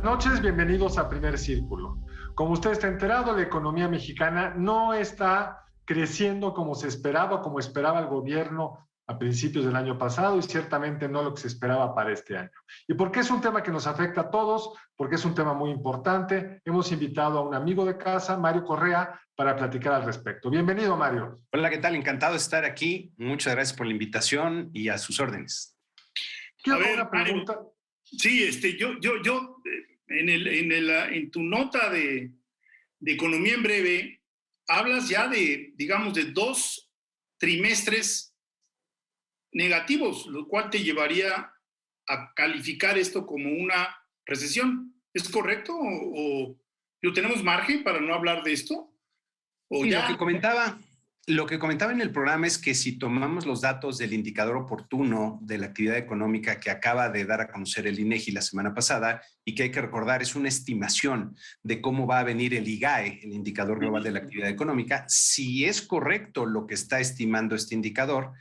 Buenas noches, bienvenidos a Primer Círculo. Como usted está enterado, la economía mexicana no está creciendo como se esperaba, como esperaba el gobierno a principios del año pasado y ciertamente no lo que se esperaba para este año. ¿Y por qué es un tema que nos afecta a todos? Porque es un tema muy importante. Hemos invitado a un amigo de casa, Mario Correa, para platicar al respecto. Bienvenido, Mario. Hola, ¿qué tal? Encantado de estar aquí. Muchas gracias por la invitación y a sus órdenes. Quiero una pregunta. Mario, sí, en tu nota de Economía en Breve, hablas ya de, digamos, de 2 trimestres negativos, lo cual te llevaría a calificar esto como una recesión. ¿Es correcto? ¿O tenemos margen para no hablar de esto? ¿O sí, ya? Lo que comentaba en el programa es que si tomamos los datos del indicador oportuno de la actividad económica que acaba de dar a conocer el INEGI la semana pasada y que hay que recordar es una estimación de cómo va a venir el IGAE, el indicador global de la actividad económica, si es correcto lo que está estimando este indicador,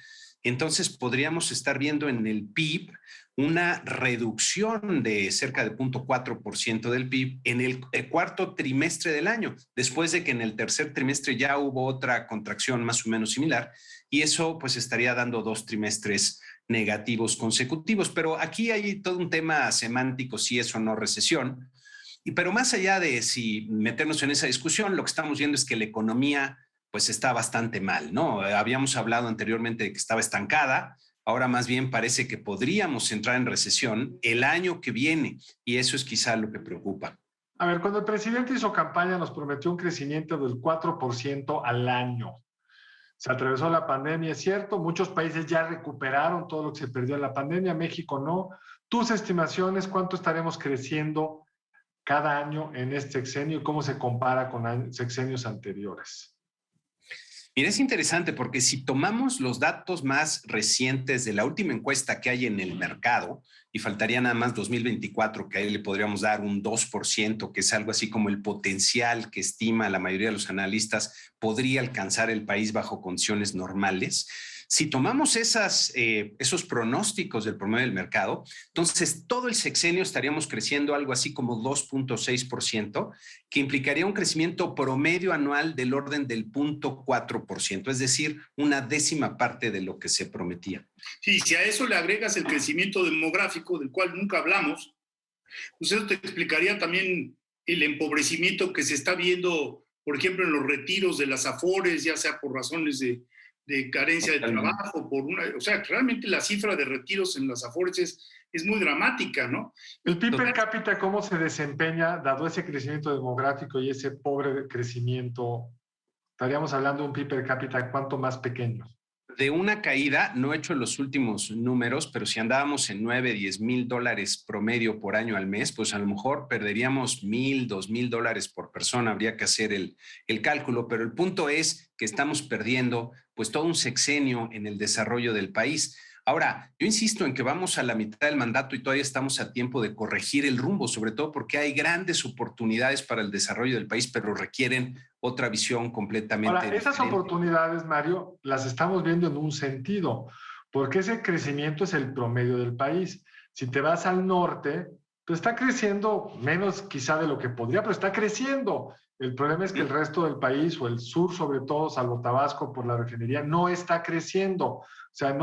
entonces podríamos estar viendo en el PIB una reducción de cerca de 0.4% del PIB en el cuarto trimestre del año, después de que en el tercer trimestre ya hubo otra contracción más o menos similar, y eso pues estaría dando 2 trimestres negativos consecutivos. Pero aquí hay todo un tema semántico, si es o no recesión. Pero más allá de si meternos en esa discusión, lo que estamos viendo es que la economía pues está bastante mal, ¿no? Habíamos hablado anteriormente de que estaba estancada. Ahora más bien parece que podríamos entrar en recesión el año que viene y eso es quizá lo que preocupa. A ver, cuando el presidente hizo campaña nos prometió un crecimiento del 4% al año. Se atravesó la pandemia, es cierto, muchos países ya recuperaron todo lo que se perdió en la pandemia, México no. Tus estimaciones, ¿cuánto estaremos creciendo cada año en este sexenio y cómo se compara con sexenios anteriores? Mira, es interesante porque si tomamos los datos más recientes de la última encuesta que hay en el mercado, y faltaría nada más 2024, que ahí le podríamos dar un 2%, que es algo así como el potencial que estima la mayoría de los analistas podría alcanzar el país bajo condiciones normales. Si tomamos esos pronósticos del promedio del mercado, entonces todo el sexenio estaríamos creciendo algo así como 2.6%, que implicaría un crecimiento promedio anual del orden del 0.4%, es decir, una décima parte de lo que se prometía. Sí, si a eso le agregas el crecimiento demográfico, del cual nunca hablamos, pues eso te explicaría también el empobrecimiento que se está viendo, por ejemplo, en los retiros de las Afores, ya sea por razones de carencia de trabajo, o sea, realmente la cifra de retiros en las Afores es muy dramática, ¿no? El PIB per cápita, ¿cómo se desempeña dado ese crecimiento demográfico y ese pobre crecimiento? Estaríamos hablando de un PIB per cápita, ¿cuánto más pequeño? De una caída, no he hecho los últimos números, pero si andábamos en 9, 10 mil dólares promedio por año al mes, pues a lo mejor perderíamos 1,000, 2,000 dólares por persona, habría que hacer el cálculo, pero el punto es que estamos perdiendo pues todo un sexenio en el desarrollo del país. Ahora, yo insisto en que vamos a la mitad del mandato y todavía estamos a tiempo de corregir el rumbo, sobre todo porque hay grandes oportunidades para el desarrollo del país, pero requieren otra visión completamente diferente. Ahora, esas oportunidades, Mario, las estamos viendo en un sentido, porque ese crecimiento es el promedio del país. Si te vas al norte, pues está creciendo menos quizá de lo que podría, pero está creciendo. El problema es que el resto del país, o el sur sobre todo, salvo Tabasco por la refinería, no está creciendo. O sea,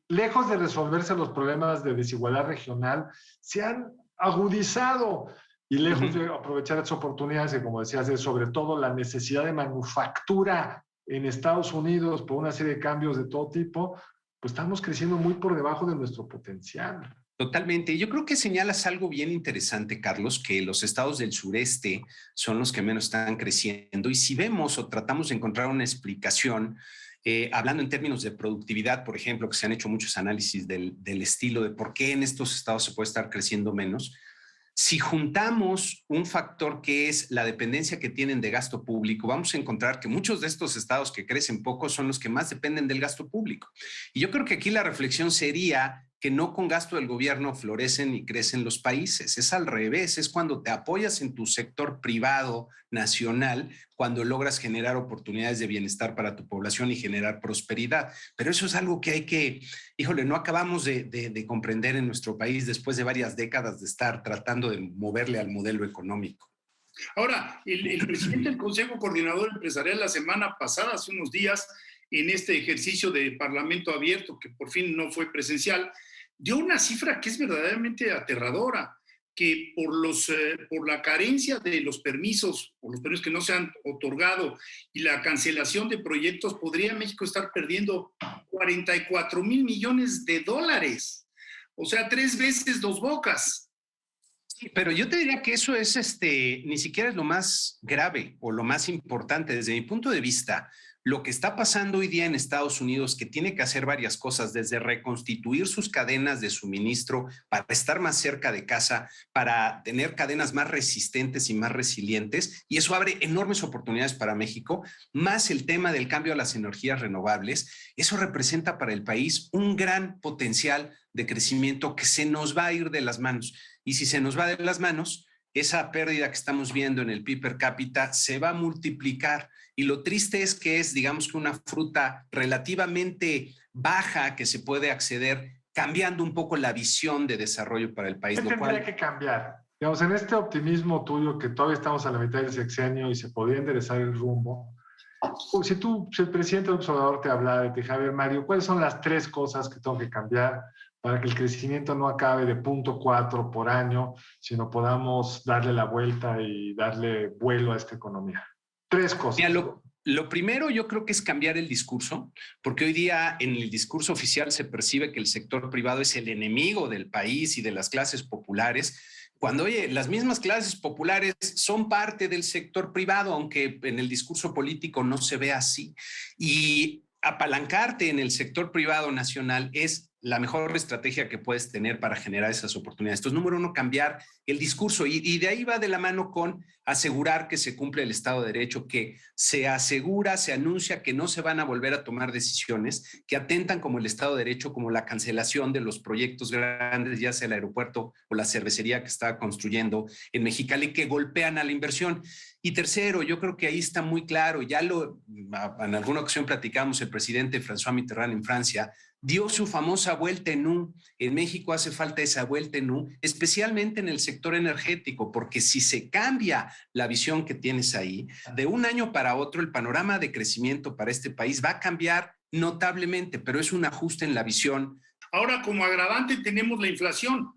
lejos de resolverse los problemas de desigualdad regional, se han agudizado y lejos de aprovechar esas oportunidades, que como decías, es sobre todo la necesidad de manufactura en Estados Unidos por una serie de cambios de todo tipo, pues estamos creciendo muy por debajo de nuestro potencial. Totalmente. Yo creo que señalas algo bien interesante, Carlos, que los estados del sureste son los que menos están creciendo. Y si vemos o tratamos de encontrar una explicación, hablando en términos de productividad, por ejemplo, que se han hecho muchos análisis del estilo de por qué en estos estados se puede estar creciendo menos. Si juntamos un factor que es la dependencia que tienen de gasto público, vamos a encontrar que muchos de estos estados que crecen poco son los que más dependen del gasto público. Y yo creo que aquí la reflexión sería que no con gasto del gobierno florecen y crecen los países. Es al revés, es cuando te apoyas en tu sector privado nacional, cuando logras generar oportunidades de bienestar para tu población y generar prosperidad. Pero eso es algo que hay que, híjole, no acabamos de comprender en nuestro país después de varias décadas de estar tratando de moverle al modelo económico. Ahora, el presidente del Consejo Coordinador Empresarial la semana pasada, hace unos días, en este ejercicio de Parlamento abierto, que por fin no fue presencial, dio una cifra que es verdaderamente aterradora, que por la carencia de los permisos, o los permisos que no se han otorgado, y la cancelación de proyectos, podría México estar perdiendo 44,000 millones de dólares. O sea, 3 veces Dos Bocas. Pero yo te diría que eso es ni siquiera es lo más grave o lo más importante desde mi punto de vista. Lo que está pasando hoy día en Estados Unidos, que tiene que hacer varias cosas, desde reconstituir sus cadenas de suministro para estar más cerca de casa, para tener cadenas más resistentes y más resilientes, y eso abre enormes oportunidades para México, más el tema del cambio a las energías renovables. Eso representa para el país un gran potencial de crecimiento que se nos va a ir de las manos. Y si se nos va de las manos, esa pérdida que estamos viendo en el PIB per cápita se va a multiplicar. Y lo triste es que es, digamos que una fruta relativamente baja que se puede acceder, cambiando un poco la visión de desarrollo para el país. ¿Qué tendría que cambiar? Digamos, en este optimismo tuyo, que todavía estamos a la mitad del sexenio y se podría enderezar el rumbo, si el presidente del observador te hablara y te dijera, a ver, Mario, ¿cuáles son las 3 cosas que tengo que cambiar para que el crecimiento no acabe de 0.4 por año, sino podamos darle la vuelta y darle vuelo a esta economía? 3 cosas. Mira, lo primero yo creo que es cambiar el discurso, porque hoy día en el discurso oficial se percibe que el sector privado es el enemigo del país y de las clases populares, cuando, oye, las mismas clases populares son parte del sector privado, aunque en el discurso político no se ve así. Y apalancarte en el sector privado nacional es la mejor estrategia que puedes tener para generar esas oportunidades. Entonces, número 1, cambiar el discurso, y de ahí va de la mano con asegurar que se cumple el Estado de Derecho, que se asegura, se anuncia que no se van a volver a tomar decisiones que atentan como el Estado de Derecho, como la cancelación de los proyectos grandes, ya sea el aeropuerto o la cervecería que estaba construyendo en Mexicali, que golpean a la inversión. Y tercero, yo creo que ahí está muy claro, en alguna ocasión platicamos, el presidente François Mitterrand en Francia dio su famosa vuelta en U. En México hace falta esa vuelta en U, especialmente en el sector energético, porque si se cambia la visión que tienes ahí, de un año para otro el panorama de crecimiento para este país va a cambiar notablemente, pero es un ajuste en la visión. Ahora, como agravante tenemos la inflación.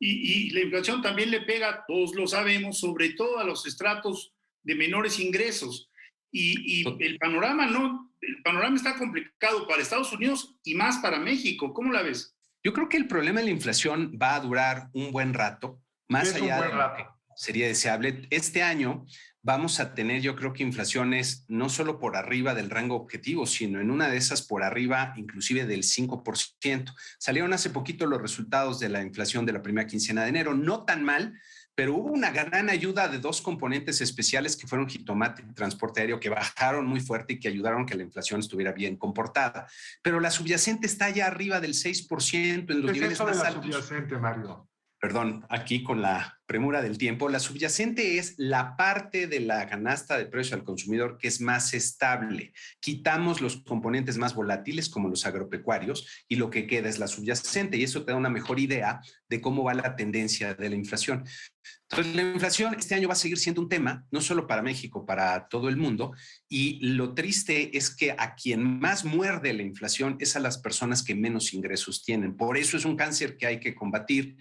Y la inflación también le pega, todos lo sabemos, sobre todo a los estratos de menores ingresos. Y el panorama está complicado para Estados Unidos y más para México. ¿Cómo la ves? Yo creo que el problema de la inflación va a durar un buen rato, más allá de lo que sería deseable. Este año vamos a tener, yo creo que inflaciones no solo por arriba del rango objetivo, sino en una de esas por arriba inclusive del 5%. Salieron hace poquito los resultados de la inflación de la primera quincena de enero, no tan mal, pero hubo una gran ayuda de 2 componentes especiales que fueron jitomate y transporte aéreo, que bajaron muy fuerte y que ayudaron a que la inflación estuviera bien comportada. Pero la subyacente está ya arriba del 6% en los niveles más altos. ¿Qué es eso de la subyacente, Mario? Perdón, aquí con la premura del tiempo, la subyacente es la parte de la canasta de precio al consumidor que es más estable. Quitamos los componentes más volátiles como los agropecuarios y lo que queda es la subyacente, y eso te da una mejor idea de cómo va la tendencia de la inflación. Entonces, la inflación este año va a seguir siendo un tema, no solo para México, para todo el mundo, y lo triste es que a quien más muerde la inflación es a las personas que menos ingresos tienen. Por eso es un cáncer que hay que combatir.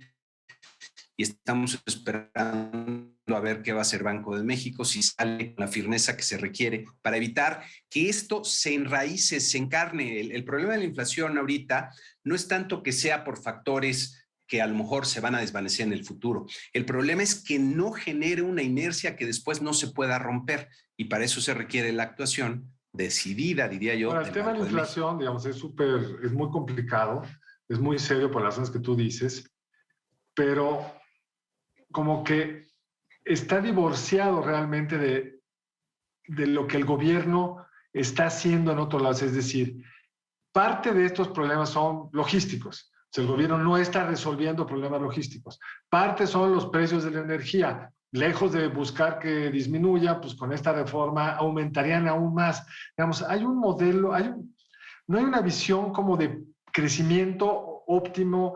Y estamos esperando a ver qué va a hacer Banco de México, si sale con la firmeza que se requiere para evitar que esto se enraíce, se encarne. El problema de la inflación ahorita no es tanto que sea por factores que a lo mejor se van a desvanecer en el futuro. El problema es que no genere una inercia que después no se pueda romper, y para eso se requiere la actuación decidida, diría yo. Bueno, el tema de la inflación, digamos, es muy complicado, es muy serio por las razones que tú dices, pero como que está divorciado realmente de lo que el gobierno está haciendo en otros lados. Es decir, parte de estos problemas son logísticos. El gobierno no está resolviendo problemas logísticos. Parte son los precios de la energía. Lejos de buscar que disminuya, pues con esta reforma aumentarían aún más. Digamos, hay un modelo, no hay una visión como de crecimiento óptimo,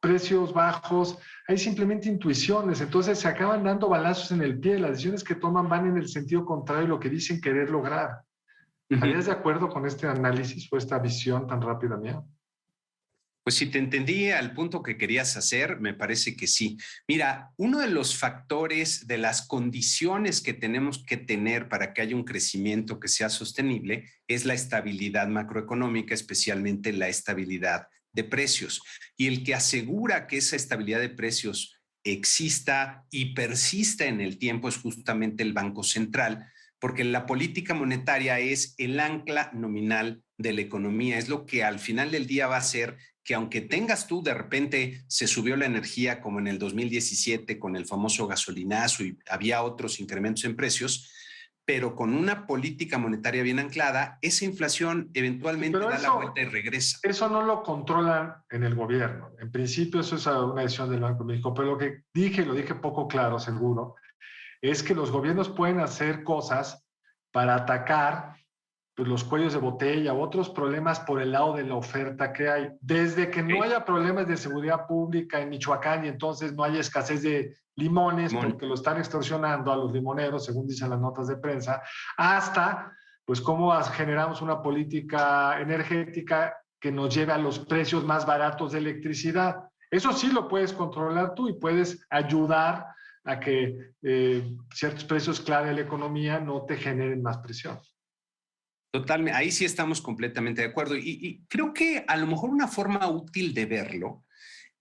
precios bajos, hay simplemente intuiciones. Entonces se acaban dando balazos en el pie. Las decisiones que toman van en el sentido contrario de lo que dicen querer lograr. ¿Estarías de acuerdo con este análisis o esta visión tan rápida mía? Pues si te entendí al punto que querías hacer, me parece que sí. Mira, uno de los factores de las condiciones que tenemos que tener para que haya un crecimiento que sea sostenible es la estabilidad macroeconómica, especialmente la estabilidad de precios. Y el que asegura que esa estabilidad de precios exista y persista en el tiempo es justamente el Banco Central, porque la política monetaria es el ancla nominal de la economía, es lo que al final del día va a hacer que aunque tengas tú, de repente se subió la energía como en el 2017 con el famoso gasolinazo y había otros incrementos en precios, pero con una política monetaria bien anclada, esa inflación eventualmente da la vuelta y regresa. Eso no lo controlan en el gobierno. En principio eso es una decisión del Banco de México, pero lo que dije, lo dije poco claro, seguro, es que los gobiernos pueden hacer cosas para atacar pues, los cuellos de botella u otros problemas por el lado de la oferta que hay. Desde que no haya problemas de seguridad pública en Michoacán y entonces no haya escasez de limones porque lo están extorsionando a los limoneros, según dicen las notas de prensa, hasta pues cómo generamos una política energética que nos lleve a los precios más baratos de electricidad. Eso sí lo puedes controlar tú y puedes ayudar a que ciertos precios clave de la economía no te generen más presión. Totalmente, ahí sí estamos completamente de acuerdo. Y creo que a lo mejor una forma útil de verlo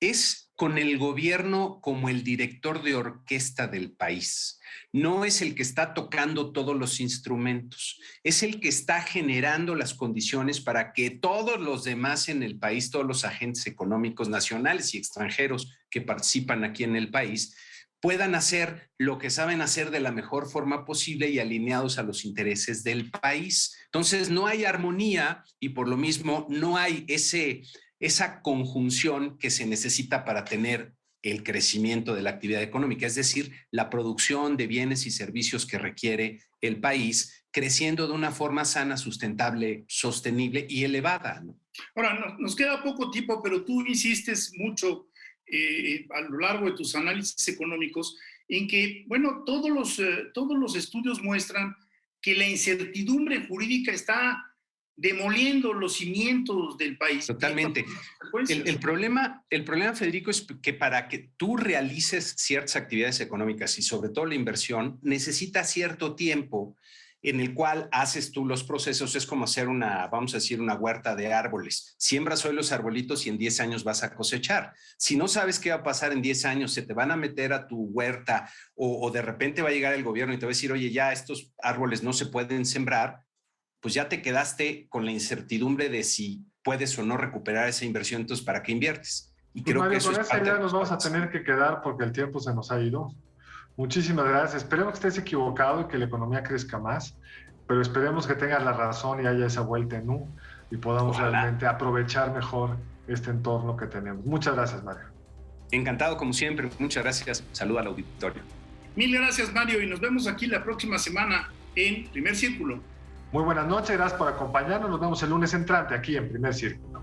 es con el gobierno como el director de orquesta del país. No es el que está tocando todos los instrumentos, es el que está generando las condiciones para que todos los demás en el país, todos los agentes económicos nacionales y extranjeros que participan aquí en el país, puedan hacer lo que saben hacer de la mejor forma posible y alineados a los intereses del país. Entonces no hay armonía y por lo mismo no hay esa conjunción que se necesita para tener el crecimiento de la actividad económica, es decir, la producción de bienes y servicios que requiere el país, creciendo de una forma sana, sustentable, sostenible y elevada, ¿no? Ahora, nos queda poco tiempo, pero tú insistes mucho a lo largo de tus análisis económicos en que, bueno, todos los estudios muestran que la incertidumbre jurídica está demoliendo los cimientos del país. Totalmente. El problema, Federico, es que para que tú realices ciertas actividades económicas y sobre todo la inversión, necesita cierto tiempo en el cual haces tú los procesos. Es como hacer vamos a decir, una huerta de árboles. Siembras hoy los arbolitos y en 10 años vas a cosechar. Si no sabes qué va a pasar en 10 años, se te van a meter a tu huerta o de repente va a llegar el gobierno y te va a decir, oye, ya estos árboles no se pueden sembrar, pues ya te quedaste con la incertidumbre de si puedes o no recuperar esa inversión. Entonces, ¿para qué inviertes? Y creo Mario, que eso con es esa parte idea de nos vamos a tener que quedar porque el tiempo se nos ha ido. Muchísimas gracias. Esperemos que estés equivocado y que la economía crezca más, pero esperemos que tengas la razón y haya esa vuelta en U y podamos realmente aprovechar mejor este entorno que tenemos. Muchas gracias, Mario. Encantado, como siempre. Muchas gracias. Saluda al auditorio. Mil gracias, Mario, y nos vemos aquí la próxima semana en Primer Círculo. Muy buenas noches, gracias por acompañarnos. Nos vemos el lunes entrante aquí en Primer Círculo.